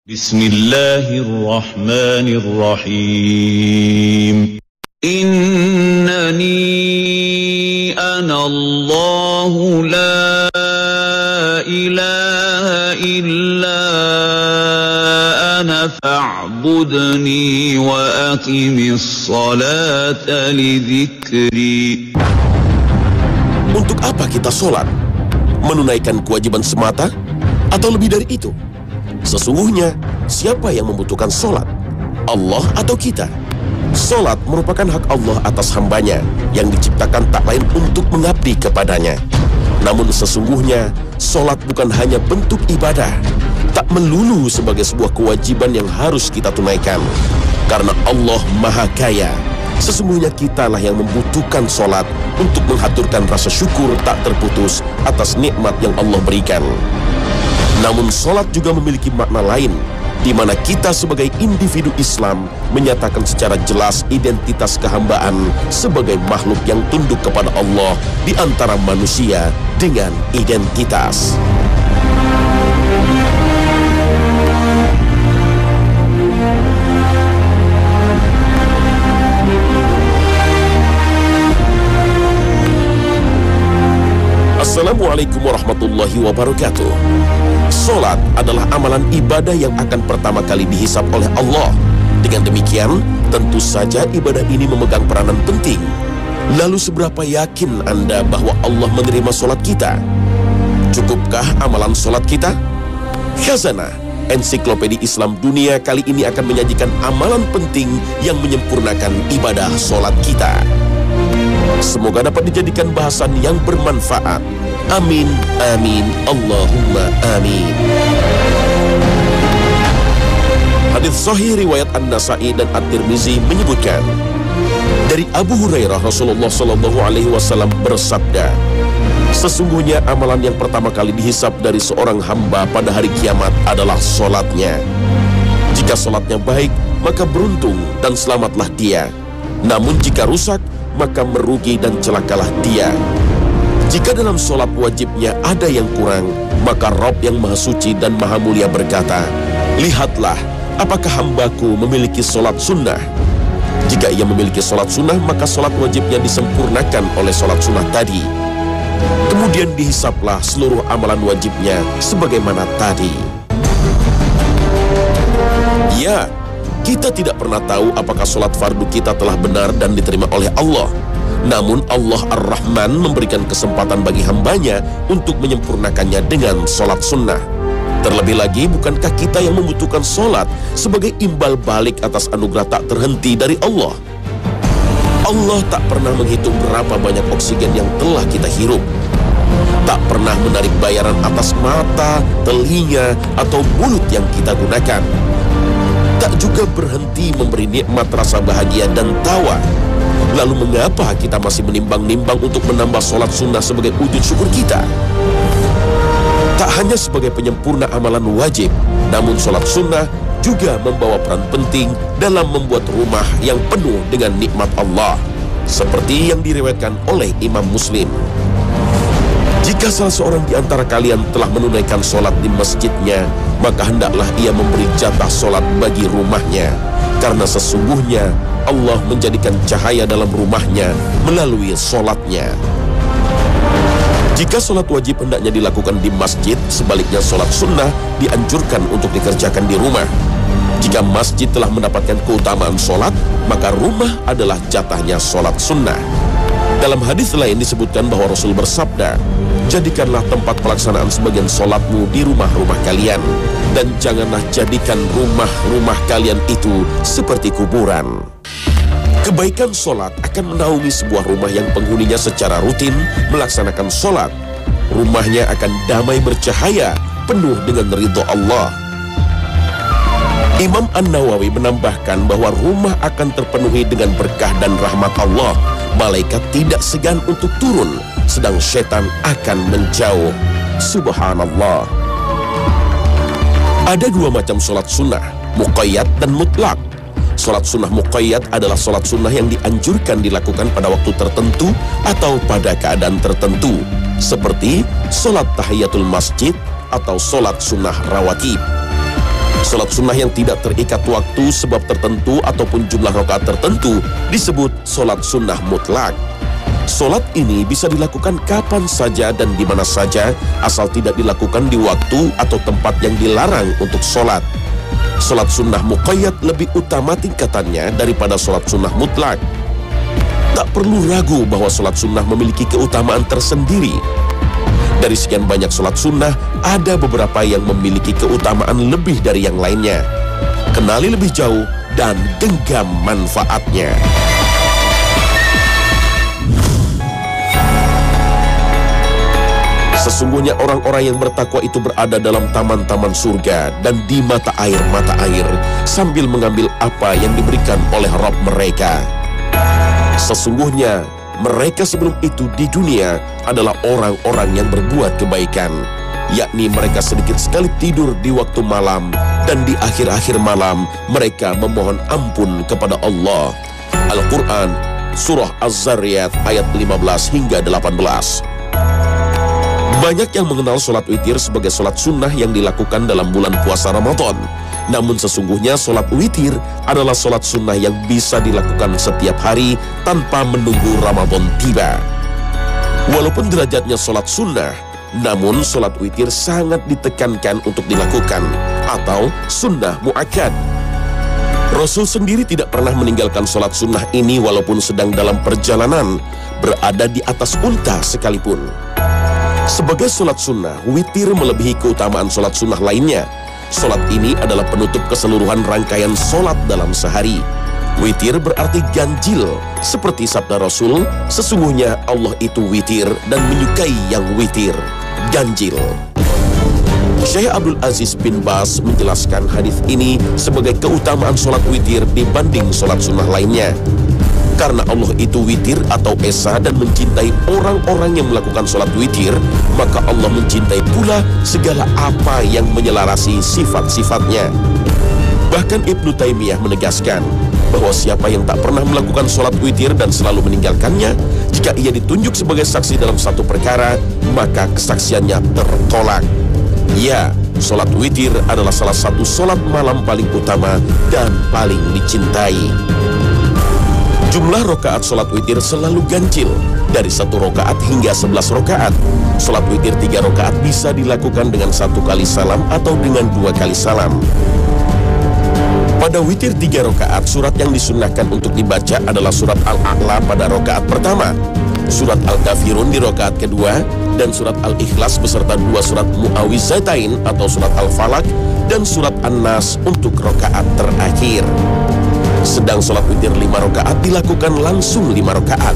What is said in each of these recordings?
Bismillahirrahmanirrahim. Innani ana Allahu la ilaha illa ana fa'budni wa aqimis salata lidzikri. Untuk apa kita sholat? Menunaikan kewajiban semata? Atau lebih dari itu? Sesungguhnya, siapa yang membutuhkan sholat? Allah atau kita? Sholat merupakan hak Allah atas hambanya yang diciptakan tak lain untuk mengabdi kepadanya. Namun sesungguhnya, sholat bukan hanya bentuk ibadah, tak melulu sebagai sebuah kewajiban yang harus kita tunaikan. Karena Allah Maha Kaya, sesungguhnya kitalah yang membutuhkan sholat untuk menghaturkan rasa syukur tak terputus atas nikmat yang Allah berikan. Namun sholat juga memiliki makna lain, di mana kita sebagai individu Islam menyatakan secara jelas identitas kehambaan sebagai makhluk yang tunduk kepada Allah di antara manusia dengan identitas. Assalamualaikum warahmatullahi wabarakatuh. Sholat adalah amalan ibadah yang akan pertama kali dihisab oleh Allah. Dengan demikian, tentu saja ibadah ini memegang peranan penting. Lalu seberapa yakin Anda bahwa Allah menerima sholat kita? Cukupkah amalan sholat kita? Khazanah, Ensiklopedia Islam Dunia kali ini akan menyajikan amalan penting yang menyempurnakan ibadah sholat kita. Semoga dapat dijadikan bahasan yang bermanfaat. Amin, amin, Allahumma amin. Hadits sahih riwayat An-Nasa'i dan At-Tirmizi menyebutkan, dari Abu Hurairah Rasulullah SAW bersabda, sesungguhnya amalan yang pertama kali dihisab dari seorang hamba pada hari kiamat adalah sholatnya. Jika sholatnya baik, maka beruntung dan selamatlah dia. Namun jika rusak, maka merugi dan celakalah dia. Jika dalam sholat wajibnya ada yang kurang, maka Rabb yang Maha Suci dan Maha Mulia berkata, lihatlah, apakah hambaku memiliki sholat sunnah? Jika ia memiliki sholat sunnah, maka sholat wajibnya disempurnakan oleh sholat sunnah tadi. Kemudian dihisaplah seluruh amalan wajibnya sebagaimana tadi. Ya, kita tidak pernah tahu apakah sholat fardu kita telah benar dan diterima oleh Allah. Namun Allah Ar-Rahman memberikan kesempatan bagi hambanya untuk menyempurnakannya dengan sholat sunnah. Terlebih lagi, bukankah kita yang membutuhkan sholat sebagai imbal balik atas anugerah tak terhenti dari Allah? Allah tak pernah menghitung berapa banyak oksigen yang telah kita hirup. Tak pernah menarik bayaran atas mata, telinga, atau mulut yang kita gunakan. Tak juga berhenti memberi nikmat rasa bahagia dan tawa. Lalu mengapa kita masih menimbang-nimbang untuk menambah sholat sunnah sebagai wujud syukur kita? Tak hanya sebagai penyempurna amalan wajib, namun sholat sunnah juga membawa peran penting dalam membuat rumah yang penuh dengan nikmat Allah, seperti yang diriwayatkan oleh Imam Muslim. Jika salah seorang di antara kalian telah menunaikan sholat di masjidnya, maka hendaklah ia memberi jatah sholat bagi rumahnya, karena sesungguhnya Allah menjadikan cahaya dalam rumahnya melalui sholatnya. Jika sholat wajib hendaknya dilakukan di masjid, sebaliknya sholat sunnah dianjurkan untuk dikerjakan di rumah. Jika masjid telah mendapatkan keutamaan sholat, maka rumah adalah jatahnya sholat sunnah. Dalam hadis lain disebutkan bahwa Rasul bersabda, jadikanlah tempat pelaksanaan sebagian sholatmu di rumah-rumah kalian, dan janganlah jadikan rumah-rumah kalian itu seperti kuburan. Kebaikan sholat akan menaungi sebuah rumah yang penghuninya secara rutin melaksanakan sholat. Rumahnya akan damai bercahaya, penuh dengan ridho Allah. Imam An-Nawawi menambahkan bahwa rumah akan terpenuhi dengan berkah dan rahmat Allah. Malaikat tidak segan untuk turun, sedang setan akan menjauh. Subhanallah. Ada dua macam sholat sunnah, muqayyad dan mutlak. Sholat sunnah muqayyad adalah sholat sunnah yang dianjurkan dilakukan pada waktu tertentu atau pada keadaan tertentu, seperti sholat tahiyatul masjid atau sholat sunnah rawatib. Sholat sunnah yang tidak terikat waktu, sebab tertentu, ataupun jumlah rakaat tertentu disebut sholat sunnah mutlak. Sholat ini bisa dilakukan kapan saja dan di mana saja, asal tidak dilakukan di waktu atau tempat yang dilarang untuk sholat. Sholat sunnah muqayyad lebih utama tingkatannya daripada sholat sunnah mutlak. Tak perlu ragu bahwa sholat sunnah memiliki keutamaan tersendiri. Dari sekian banyak sholat sunnah, ada beberapa yang memiliki keutamaan lebih dari yang lainnya. Kenali lebih jauh dan genggam manfaatnya. Sesungguhnya orang-orang yang bertakwa itu berada dalam taman-taman surga dan di mata air sambil mengambil apa yang diberikan oleh Rabb mereka. Sesungguhnya mereka sebelum itu di dunia adalah orang-orang yang berbuat kebaikan, yakni mereka sedikit sekali tidur di waktu malam, dan di akhir-akhir malam mereka memohon ampun kepada Allah. Al-Quran, Surah Az-Zariyat ayat 15 hingga 18. Banyak yang mengenal sholat witir sebagai sholat sunnah yang dilakukan dalam bulan puasa Ramadan. Namun sesungguhnya sholat witir adalah sholat sunnah yang bisa dilakukan setiap hari tanpa menunggu Ramadan tiba. Walaupun derajatnya sholat sunnah, namun sholat witir sangat ditekankan untuk dilakukan, atau sunnah mu'akkad. Rasul sendiri tidak pernah meninggalkan sholat sunnah ini walaupun sedang dalam perjalanan, berada di atas unta sekalipun. Sebagai sholat sunnah, witir melebihi keutamaan sholat sunnah lainnya. Sholat ini adalah penutup keseluruhan rangkaian sholat dalam sehari. Witir berarti ganjil, seperti sabda Rasul, sesungguhnya Allah itu witir dan menyukai yang witir, ganjil. Syekh Abdul Aziz bin Baz menjelaskan hadis ini sebagai keutamaan sholat witir dibanding sholat sunnah lainnya. Karena Allah itu witir atau esa dan mencintai orang-orang yang melakukan sholat witir, maka Allah mencintai pula segala apa yang menyelarasi sifat-sifatnya. Bahkan Ibnu Taimiyah menegaskan bahwa siapa yang tak pernah melakukan sholat witir dan selalu meninggalkannya, jika ia ditunjuk sebagai saksi dalam satu perkara, maka kesaksiannya tertolak. Ya, sholat witir adalah salah satu sholat malam paling utama dan paling dicintai. Jumlah rokaat sholat witir selalu ganjil, dari 1 rokaat hingga 11 rokaat. Sholat witir 3 rokaat bisa dilakukan dengan 1 kali salam atau dengan 2 kali salam. Pada witir 3 rokaat, surat yang disunnahkan untuk dibaca adalah surat Al-A'la pada rokaat pertama, surat Al-Kafirun di rokaat kedua, dan surat Al-Ikhlas beserta 2 surat Mu'awwizatain atau surat Al-Falaq, dan surat An-Nas untuk rokaat terakhir. Sedang sholat witir 5 rokaat dilakukan langsung 5 rokaat.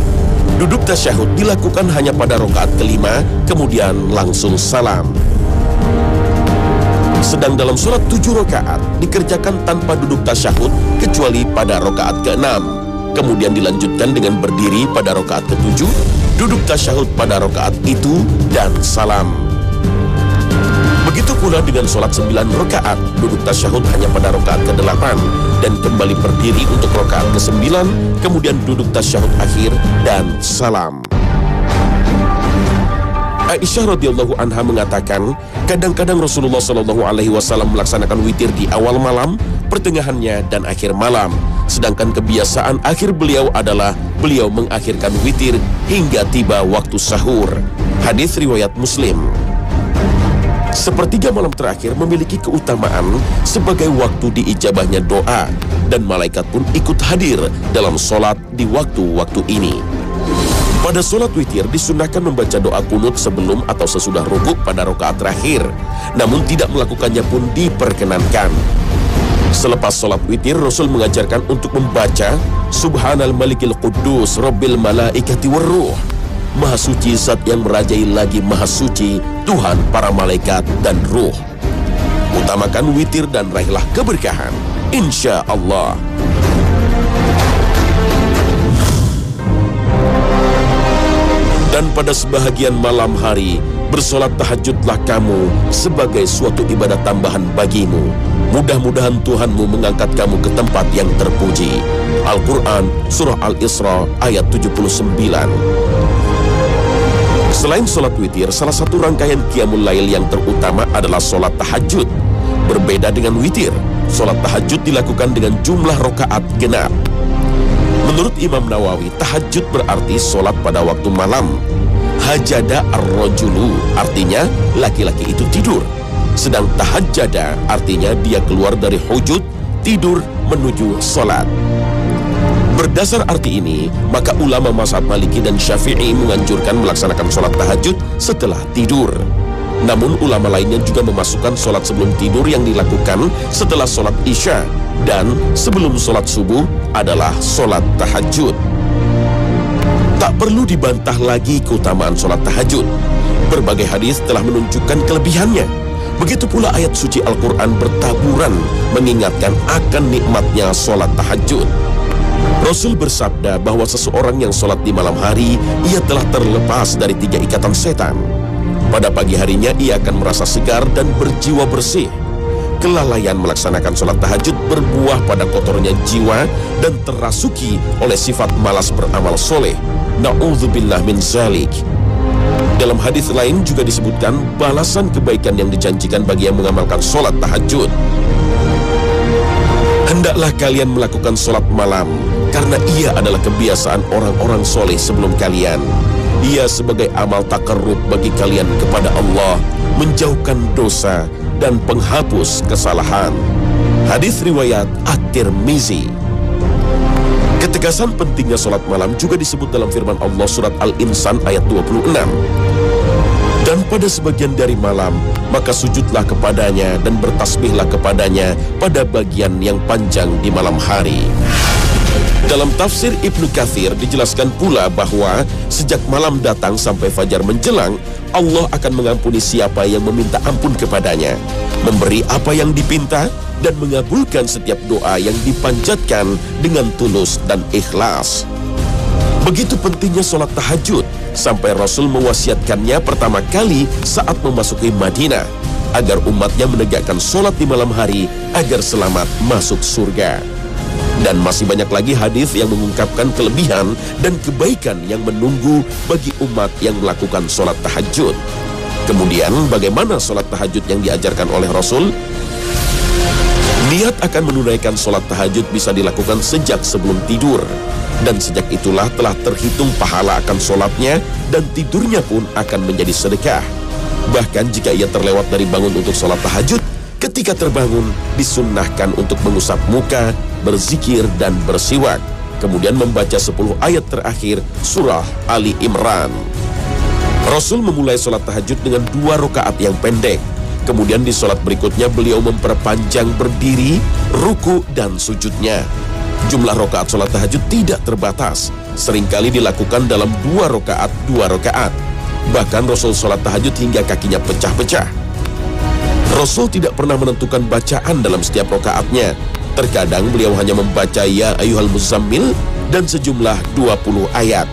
Duduk tasyahud dilakukan hanya pada rokaat kelima, kemudian langsung salam. Sedang dalam sholat 7 rokaat dikerjakan tanpa duduk tasyahud kecuali pada rokaat ke-6. Kemudian dilanjutkan dengan berdiri pada rokaat ke-7, duduk tasyahud pada rokaat itu, dan salam. Begitu pula dengan sholat 9 rokaat, duduk tasyahud hanya pada rokaat ke-8 dan kembali berdiri untuk rokaat ke-9, kemudian duduk tasyahud akhir dan salam. Aisyah radhiyallahu anha mengatakan, kadang-kadang Rasulullah SAW melaksanakan witir di awal malam, pertengahannya, dan akhir malam. Sedangkan kebiasaan akhir beliau adalah beliau mengakhirkan witir hingga tiba waktu sahur. Hadis riwayat Muslim. Sepertiga malam terakhir memiliki keutamaan sebagai waktu diijabahnya doa, dan malaikat pun ikut hadir dalam sholat di waktu-waktu ini. Pada sholat witir disunahkan membaca doa kunut sebelum atau sesudah rukuk pada rakaat terakhir, namun tidak melakukannya pun diperkenankan. Selepas sholat witir, Rasul mengajarkan untuk membaca Subhanal Malikil Quddus Rabbil Malaikati Warruh, Maha suci zat yang merajai lagi maha suci, Tuhan para malaikat dan ruh. Utamakan witir dan raihlah keberkahan, insya Allah. Dan pada sebahagian malam hari, bersolat tahajudlah kamu sebagai suatu ibadah tambahan bagimu. Mudah-mudahan Tuhanmu mengangkat kamu ke tempat yang terpuji. Al-Quran, Surah Al-Isra, ayat 79. Selain sholat witir, salah satu rangkaian Qiyamul Lail yang terutama adalah sholat tahajud. Berbeda dengan witir, sholat tahajud dilakukan dengan jumlah rakaat genap. Menurut Imam Nawawi, tahajud berarti sholat pada waktu malam. Hajada ar-rajulu artinya laki-laki itu tidur. Sedang tahajjada artinya dia keluar dari hujud, tidur menuju sholat. Berdasar arti ini, maka ulama mazhab Maliki dan Syafi'i menganjurkan melaksanakan sholat tahajud setelah tidur. Namun ulama lainnya juga memasukkan sholat sebelum tidur yang dilakukan setelah sholat isya dan sebelum sholat subuh adalah sholat tahajud. Tak perlu dibantah lagi keutamaan sholat tahajud. Berbagai hadis telah menunjukkan kelebihannya. Begitu pula ayat suci Al-Quran bertaburan mengingatkan akan nikmatnya sholat tahajud. Rasul bersabda bahwa seseorang yang sholat di malam hari, ia telah terlepas dari 3 ikatan setan. Pada pagi harinya ia akan merasa segar dan berjiwa bersih. Kelalaian melaksanakan sholat tahajud berbuah pada kotornya jiwa dan terasuki oleh sifat malas beramal soleh. Na'udzubillah min zalik. Dalam hadis lain juga disebutkan balasan kebaikan yang dijanjikan bagi yang mengamalkan sholat tahajud. Hendaklah kalian melakukan sholat malam, karena ia adalah kebiasaan orang-orang soleh sebelum kalian. Ia sebagai amal takarrub bagi kalian kepada Allah, menjauhkan dosa dan penghapus kesalahan. Hadis riwayat At-Tirmizi. Ketegasan pentingnya sholat malam juga disebut dalam firman Allah surat Al-Insan ayat 26. Dan pada sebagian dari malam, maka sujudlah kepadanya dan bertasbihlah kepadanya pada bagian yang panjang di malam hari. Dalam tafsir Ibnu Katsir dijelaskan pula bahwa sejak malam datang sampai fajar menjelang, Allah akan mengampuni siapa yang meminta ampun kepadanya, memberi apa yang dipinta, dan mengabulkan setiap doa yang dipanjatkan dengan tulus dan ikhlas. Begitu pentingnya sholat tahajud, sampai Rasul mewasiatkannya pertama kali saat memasuki Madinah, agar umatnya menegakkan sholat di malam hari agar selamat masuk surga. Dan masih banyak lagi hadis yang mengungkapkan kelebihan dan kebaikan yang menunggu bagi umat yang melakukan sholat tahajud. Kemudian bagaimana sholat tahajud yang diajarkan oleh Rasul? Niat akan menunaikan sholat tahajud bisa dilakukan sejak sebelum tidur. Dan sejak itulah telah terhitung pahala akan sholatnya, dan tidurnya pun akan menjadi sedekah. Bahkan jika ia terlewat dari bangun untuk sholat tahajud, ketika terbangun disunnahkan untuk mengusap muka, berzikir dan bersiwak, kemudian membaca 10 ayat terakhir surah Ali Imran. Rasul memulai sholat tahajud dengan 2 rakaat yang pendek. Kemudian di sholat berikutnya beliau memperpanjang berdiri, ruku dan sujudnya. Jumlah rakaat sholat tahajud tidak terbatas, seringkali dilakukan dalam 2 rakaat. Bahkan Rasul sholat tahajud hingga kakinya pecah-pecah. Rasul tidak pernah menentukan bacaan dalam setiap rakaatnya. Terkadang beliau hanya membaca Ya Ayyuhal Muzammil dan sejumlah 20 ayat.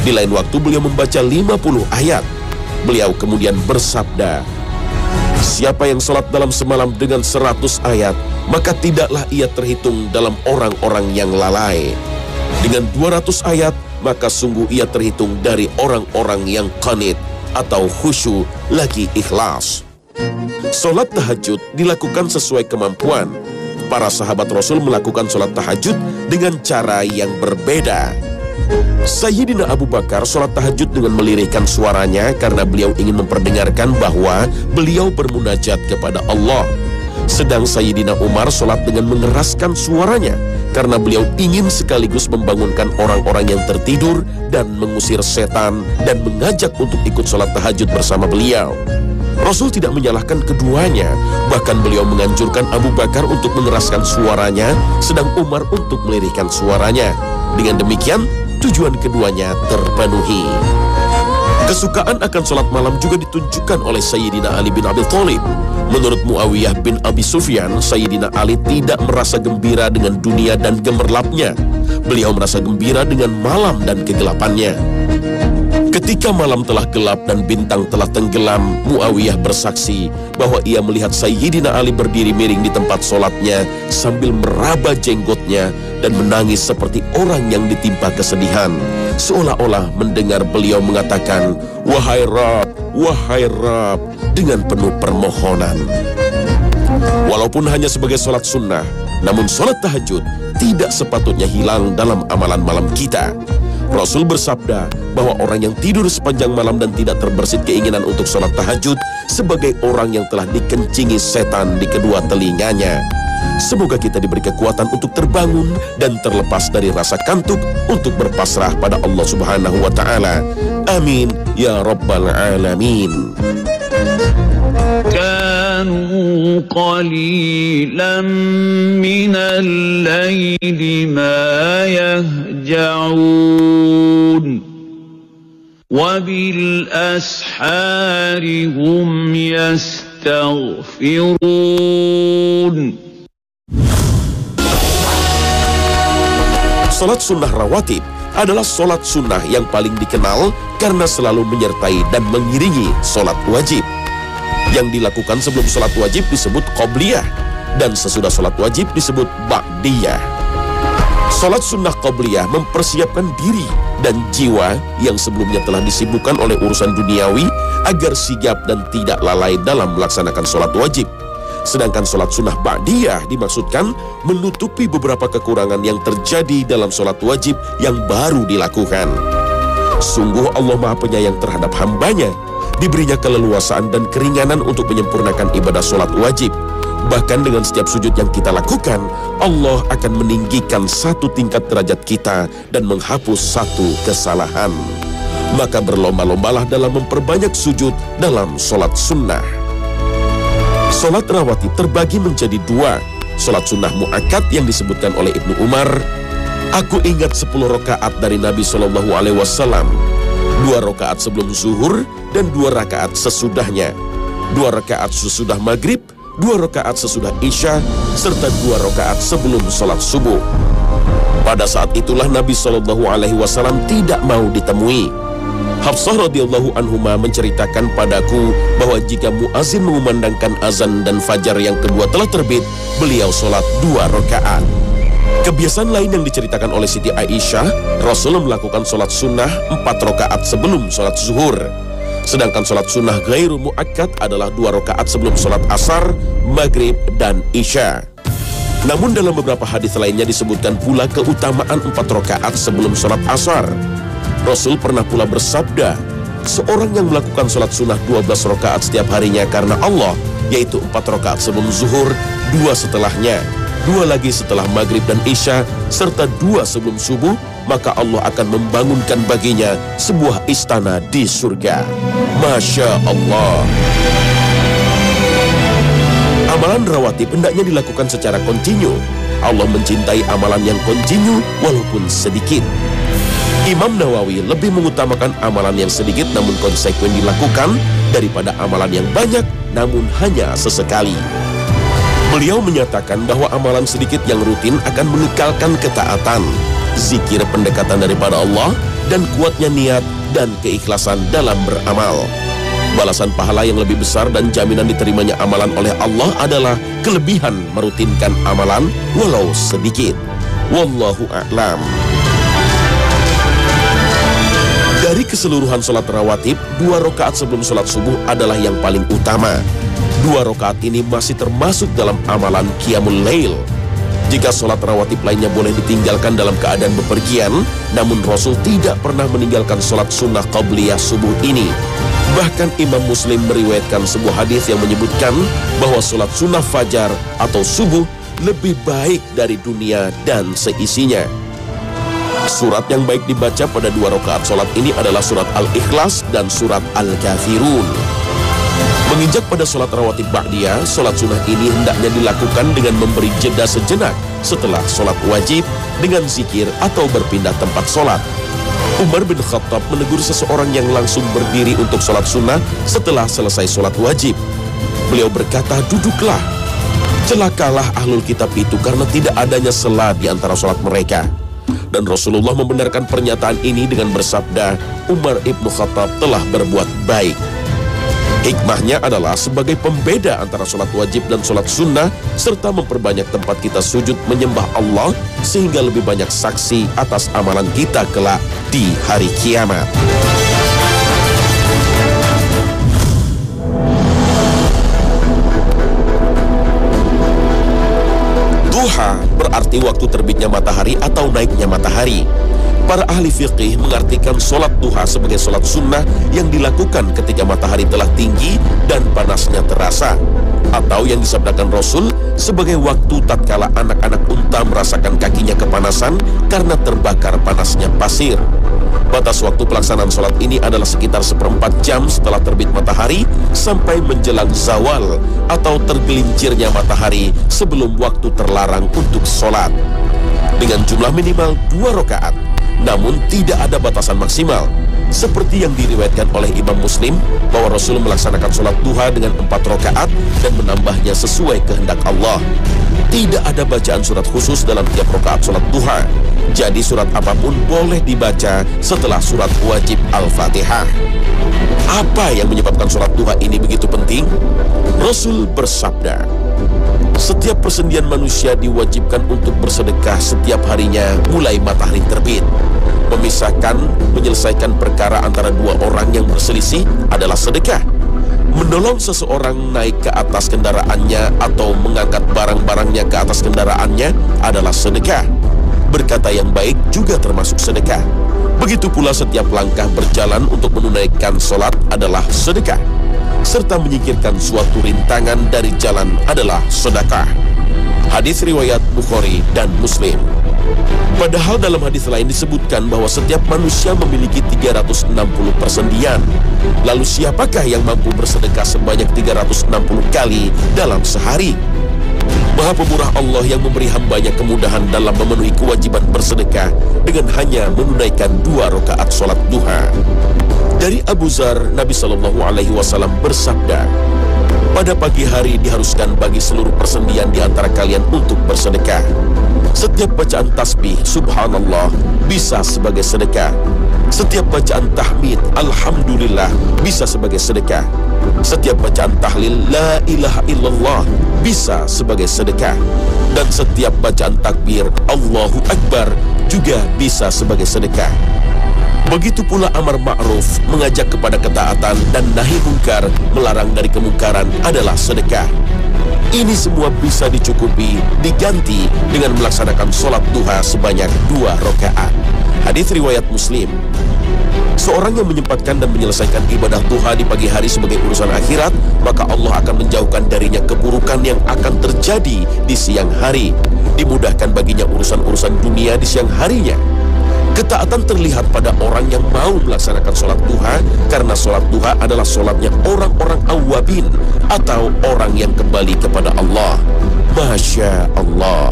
Di lain waktu beliau membaca 50 ayat. Beliau kemudian bersabda, siapa yang sholat dalam semalam dengan 100 ayat, maka tidaklah ia terhitung dalam orang-orang yang lalai. Dengan 200 ayat, maka sungguh ia terhitung dari orang-orang yang qanit atau khusyuk lagi ikhlas. Sholat tahajud dilakukan sesuai kemampuan. Para sahabat Rasul melakukan sholat tahajud dengan cara yang berbeda. Sayyidina Abu Bakar sholat tahajud dengan melirihkan suaranya karena beliau ingin memperdengarkan bahwa beliau bermunajat kepada Allah. Sedang Sayyidina Umar sholat dengan mengeraskan suaranya karena beliau ingin sekaligus membangunkan orang-orang yang tertidur dan mengusir setan dan mengajak untuk ikut sholat tahajud bersama beliau. Rasul tidak menyalahkan keduanya, bahkan beliau menganjurkan Abu Bakar untuk mengeraskan suaranya, sedang Umar untuk melirihkan suaranya. Dengan demikian, tujuan keduanya terpenuhi. Kesukaan akan sholat malam juga ditunjukkan oleh Sayyidina Ali bin Abi Thalib. Menurut Muawiyah bin Abi Sufyan, Sayyidina Ali tidak merasa gembira dengan dunia dan gemerlapnya. Beliau merasa gembira dengan malam dan kegelapannya. Ketika malam telah gelap dan bintang telah tenggelam, Muawiyah bersaksi bahwa ia melihat Sayyidina Ali berdiri miring di tempat sholatnya sambil meraba jenggotnya dan menangis seperti orang yang ditimpa kesedihan, seolah-olah mendengar beliau mengatakan, wahai Rabb, dengan penuh permohonan. Walaupun hanya sebagai sholat sunnah, namun sholat tahajud tidak sepatutnya hilang dalam amalan malam kita. Rasul bersabda bahwa orang yang tidur sepanjang malam dan tidak terbersit keinginan untuk sholat tahajud sebagai orang yang telah dikencingi setan di kedua telinganya. Semoga kita diberi kekuatan untuk terbangun dan terlepas dari rasa kantuk untuk berpasrah pada Allah Subhanahu wa Ta'ala. Amin ya Rabbal Alamin. كانوا قليلا من الليل ما يهجعون وبالأسحار هم يستغفرون. Salat sunnah rawatib adalah salat sunnah yang paling dikenal karena selalu menyertai dan mengiringi salat wajib. Yang dilakukan sebelum salat wajib disebut qobliyah, dan sesudah salat wajib disebut ba'diyah. Salat sunnah qobliyah mempersiapkan diri dan jiwa yang sebelumnya telah disibukkan oleh urusan duniawi agar sigap dan tidak lalai dalam melaksanakan salat wajib. Sedangkan salat sunnah ba'diyah dimaksudkan menutupi beberapa kekurangan yang terjadi dalam salat wajib yang baru dilakukan. Sungguh Allah Maha Penyayang terhadap hambanya, diberinya keleluasaan dan keringanan untuk menyempurnakan ibadah sholat wajib. Bahkan dengan setiap sujud yang kita lakukan, Allah akan meninggikan satu tingkat derajat kita dan menghapus satu kesalahan. Maka berlomba-lombalah dalam memperbanyak sujud dalam sholat sunnah. Sholat rawatib terbagi menjadi dua. Sholat sunnah mu'akkad yang disebutkan oleh Ibnu Umar, aku ingat 10 rakaat dari Nabi SAW, 2 rakaat sebelum zuhur dan 2 rakaat sesudahnya, 2 rakaat sesudah maghrib, 2 rakaat sesudah isya, serta 2 rakaat sebelum sholat subuh. Pada saat itulah Nabi SAW tidak mau ditemui. Hafsah radhiyallahu anhuma menceritakan padaku bahwa jika muazin mengumandangkan azan dan fajar yang kedua telah terbit, beliau sholat 2 rakaat. Kebiasaan lain yang diceritakan oleh Siti Aisyah, Rasul melakukan sholat sunnah 4 rakaat sebelum sholat zuhur. Sedangkan sholat sunnah ghairu mu'akkad adalah 2 rakaat sebelum sholat asar, maghrib, dan isya. Namun dalam beberapa hadis lainnya disebutkan pula keutamaan 4 rakaat sebelum sholat asar. Rasul pernah pula bersabda, seorang yang melakukan sholat sunnah 12 rakaat setiap harinya karena Allah, yaitu 4 rakaat sebelum zuhur, 2 setelahnya, 2 lagi setelah maghrib dan isya, serta 2 sebelum subuh, maka Allah akan membangunkan baginya sebuah istana di surga. Masya Allah. Amalan rawatib hendaknya dilakukan secara kontinu. Allah mencintai amalan yang kontinu walaupun sedikit. Imam Nawawi lebih mengutamakan amalan yang sedikit namun konsekuen dilakukan daripada amalan yang banyak namun hanya sesekali. Beliau menyatakan bahwa amalan sedikit yang rutin akan mengekalkan ketaatan, zikir pendekatan daripada Allah, dan kuatnya niat dan keikhlasan dalam beramal. Balasan pahala yang lebih besar dan jaminan diterimanya amalan oleh Allah adalah kelebihan merutinkan amalan walau sedikit. Wallahu a'lam. Dari keseluruhan sholat rawatib, 2 rakaat sebelum sholat subuh adalah yang paling utama. 2 rakaat ini masih termasuk dalam amalan qiyamul lail. Jika sholat rawatib lainnya boleh ditinggalkan dalam keadaan bepergian, namun Rasul tidak pernah meninggalkan sholat sunnah qabliyah subuh ini. Bahkan Imam Muslim meriwayatkan sebuah hadis yang menyebutkan bahwa sholat sunnah fajar atau subuh lebih baik dari dunia dan seisinya. Surat yang baik dibaca pada 2 rakaat sholat ini adalah surat Al-Ikhlas dan surat Al-Kafirun. Menginjak pada sholat rawatib ba'diyah, sholat sunnah ini hendaknya dilakukan dengan memberi jeda sejenak setelah sholat wajib dengan zikir atau berpindah tempat sholat. Umar bin Khattab menegur seseorang yang langsung berdiri untuk sholat sunnah setelah selesai sholat wajib. Beliau berkata, duduklah. Celakalah ahlul kitab itu karena tidak adanya sela di antara sholat mereka. Dan Rasulullah membenarkan pernyataan ini dengan bersabda, Umar ibnu Khattab telah berbuat baik. Hikmahnya adalah sebagai pembeda antara sholat wajib dan sholat sunnah, serta memperbanyak tempat kita sujud menyembah Allah, sehingga lebih banyak saksi atas amalan kita kelak di hari kiamat. Duha berarti waktu terbitnya matahari atau naiknya matahari. Para ahli fiqih mengartikan sholat duha sebagai sholat sunnah yang dilakukan ketika matahari telah tinggi dan panasnya terasa, atau yang disabdakan Rasul sebagai waktu tatkala anak-anak unta merasakan kakinya kepanasan karena terbakar panasnya pasir. Batas waktu pelaksanaan sholat ini adalah sekitar 1/4 jam setelah terbit matahari sampai menjelang zawal atau tergelincirnya matahari sebelum waktu terlarang untuk sholat, dengan jumlah minimal 2 rakaat. Namun tidak ada batasan maksimal, seperti yang diriwayatkan oleh Imam Muslim bahwa Rasul melaksanakan sholat duha dengan 4 rakaat dan menambahnya sesuai kehendak Allah. Tidak ada bacaan surat khusus dalam tiap rakaat sholat duha, jadi surat apapun boleh dibaca setelah surat wajib Al-Fatihah. Apa yang menyebabkan sholat duha ini begitu penting? Rasul bersabda, setiap persendian manusia diwajibkan untuk bersedekah setiap harinya mulai matahari terbit. Memisahkan, menyelesaikan perkara antara 2 orang yang berselisih adalah sedekah. Menolong seseorang naik ke atas kendaraannya atau mengangkat barang-barangnya ke atas kendaraannya adalah sedekah. Berkata yang baik juga termasuk sedekah. Begitu pula setiap langkah berjalan untuk menunaikan sholat adalah sedekah, serta menyingkirkan suatu rintangan dari jalan adalah sedekah. Hadis riwayat Bukhari dan Muslim. Padahal dalam hadis lain disebutkan bahwa setiap manusia memiliki 360 persendian. Lalu siapakah yang mampu bersedekah sebanyak 360 kali dalam sehari? Maha Pemurah Allah yang memberi hambanya kemudahan dalam memenuhi kewajiban bersedekah dengan hanya menunaikan 2 rakaat sholat duha. Dari Abu Dzar, Nabi Shallallahu Alaihi Wasallam bersabda, pada pagi hari diharuskan bagi seluruh persendian di antara kalian untuk bersedekah. Setiap bacaan tasbih subhanallah bisa sebagai sedekah. Setiap bacaan tahmid alhamdulillah bisa sebagai sedekah. Setiap bacaan tahlil la ilaha illallah bisa sebagai sedekah. Dan setiap bacaan takbir Allahu Akbar juga bisa sebagai sedekah. Begitu pula amar ma'ruf, mengajak kepada ketaatan, dan nahi mungkar, melarang dari kemungkaran adalah sedekah. Ini semua bisa dicukupi, diganti dengan melaksanakan sholat duha sebanyak 2 rakaat. Hadis riwayat Muslim. Seorang yang menyempatkan dan menyelesaikan ibadah duha di pagi hari sebagai urusan akhirat, maka Allah akan menjauhkan darinya keburukan yang akan terjadi di siang hari. Dimudahkan baginya urusan-urusan dunia di siang harinya. Ketaatan terlihat pada orang yang mau melaksanakan sholat duha, karena sholat duha adalah sholatnya orang-orang awwabin atau orang yang kembali kepada Allah. Masya Allah.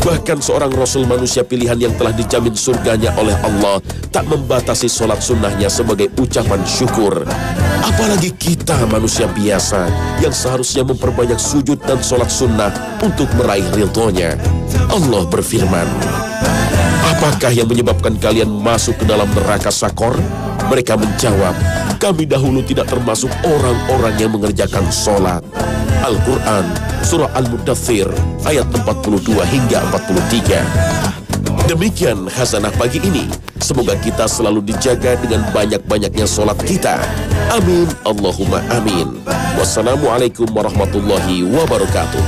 Bahkan seorang Rasul manusia pilihan yang telah dijamin surganya oleh Allah tak membatasi sholat sunnahnya sebagai ucapan syukur. Apalagi kita manusia biasa yang seharusnya memperbanyak sujud dan sholat sunnah untuk meraih ridhonya. Allah berfirman, apakah yang menyebabkan kalian masuk ke dalam neraka sakor? Mereka menjawab, kami dahulu tidak termasuk orang-orang yang mengerjakan sholat. Al-Quran, Surah Al-Mudaththir, ayat 42 hingga 43. Demikian khazanah pagi ini. Semoga kita selalu dijaga dengan banyak-banyaknya sholat kita. Amin, Allahumma amin. Wassalamualaikum warahmatullahi wabarakatuh.